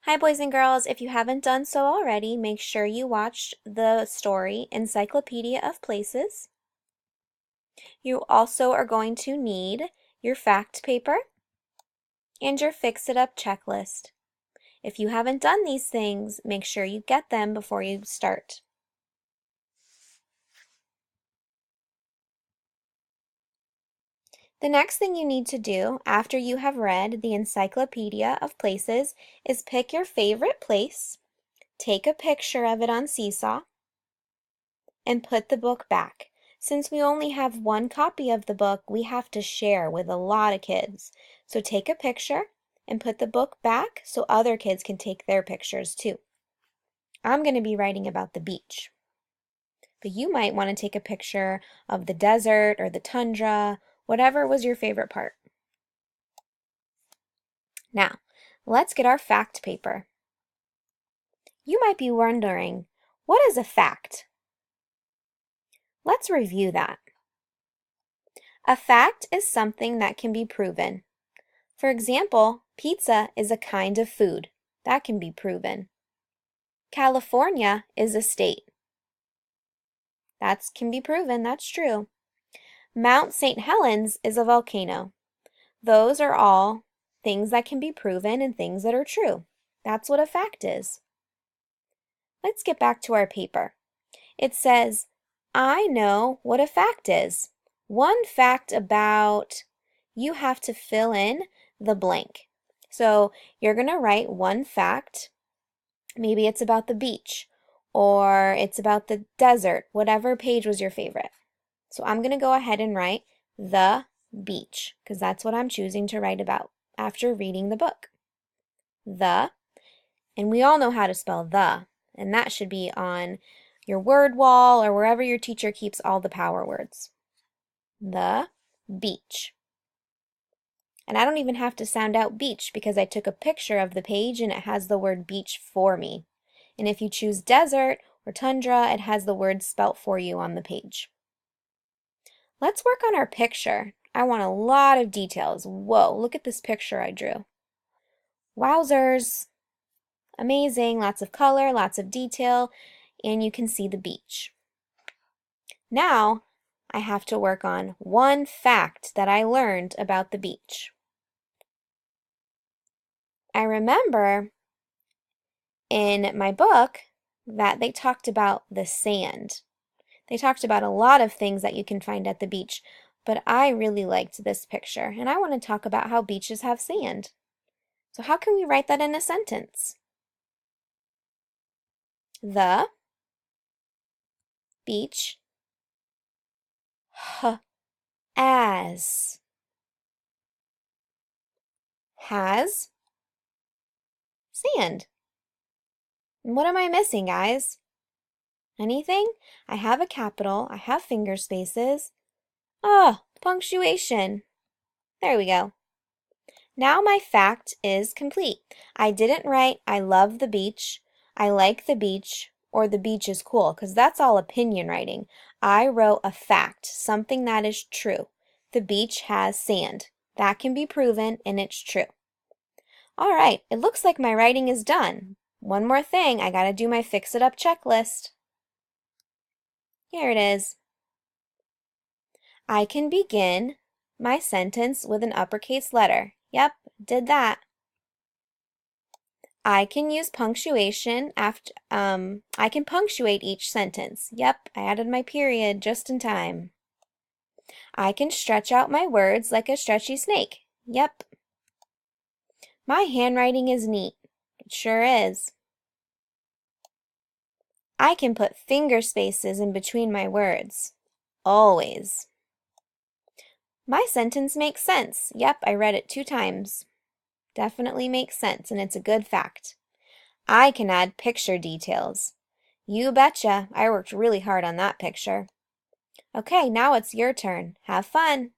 Hi, boys and girls. If you haven't done so already, make sure you watch the story Encyclopedia of Places. You also are going to need your fact paper and your Fix-It-Up checklist. If you haven't done these things, make sure you get them before you start. The next thing you need to do after you have read the Encyclopedia of Places is pick your favorite place, take a picture of it on Seesaw, and put the book back. Since we only have one copy of the book, we have to share with a lot of kids. So take a picture and put the book back so other kids can take their pictures too. I'm going to be writing about the beach, but you might want to take a picture of the desert or the tundra, whatever was your favorite part. Now, let's get our fact paper. You might be wondering, what is a fact? Let's review that. A fact is something that can be proven. For example, pizza is a kind of food. That can be proven. California is a state. That can be proven, that's true. Mount St. Helens is a volcano. Those are all things that can be proven and things that are true. That's what a fact is. Let's get back to our paper. It says, I know what a fact is. One fact about, you have to fill in the blank. So you're going to write one fact. Maybe it's about the beach or it's about the desert, whatever page was your favorite. So I'm going to go ahead and write the beach because that's what I'm choosing to write about after reading the book. The, and we all know how to spell the, and that should be on your word wall or wherever your teacher keeps all the power words. The beach. And I don't even have to sound out beach because I took a picture of the page and it has the word beach for me. And if you choose desert or tundra, it has the word spelt for you on the page. Let's work on our picture. I want a lot of details. Whoa, look at this picture I drew. Wowzers! Amazing, lots of color, lots of detail, and you can see the beach. Now, I have to work on one fact that I learned about the beach. I remember in my book that they talked about the sand. They talked about a lot of things that you can find at the beach, but I really liked this picture, and I want to talk about how beaches have sand. So how can we write that in a sentence? The beach as has sand. And what am I missing, guys? Anything? I have a capital, I have finger spaces. Oh, punctuation. There we go. Now my fact is complete. I didn't write, I love the beach, I like the beach, or the beach is cool, because that's all opinion writing. I wrote a fact, something that is true. The beach has sand. That can be proven, and it's true. All right, it looks like my writing is done. One more thing, I gotta do my Fix-It-Up checklist. Here it is. I can begin my sentence with an uppercase letter. Yep, did that. I can use punctuation after, I can punctuate each sentence. Yep, I added my period just in time. I can stretch out my words like a stretchy snake. Yep. My handwriting is neat. It sure is. I can put finger spaces in between my words. Always. My sentence makes sense. Yep, I read it 2 times. Definitely makes sense, and it's a good fact. I can add picture details. You betcha, I worked really hard on that picture. Okay, now it's your turn. Have fun.